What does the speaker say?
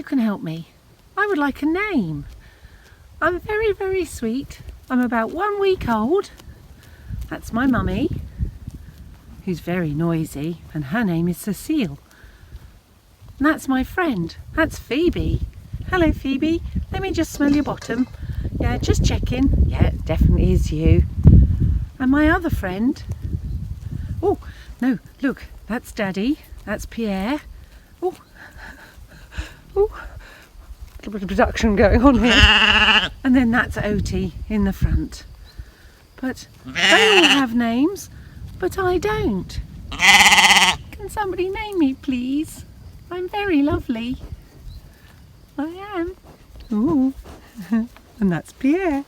can help me. I would like a name. I'm very, very sweet. I'm about 1 week old. That's my mummy, who's very noisy, and her name is Cecile. And that's my friend. That's Phoebe. Hello, Phoebe. Let me just smell your bottom. Yeah, just checking. Yeah, it definitely is you. And my other friend. Oh, no, look, that's Daddy. That's Pierre. Oh, oh, a little bit of production going on here. And then that's Oti in the front. But they all have names, but I don't. Can somebody name me, please? I'm very lovely. I am. Ooh. And that's Pierre.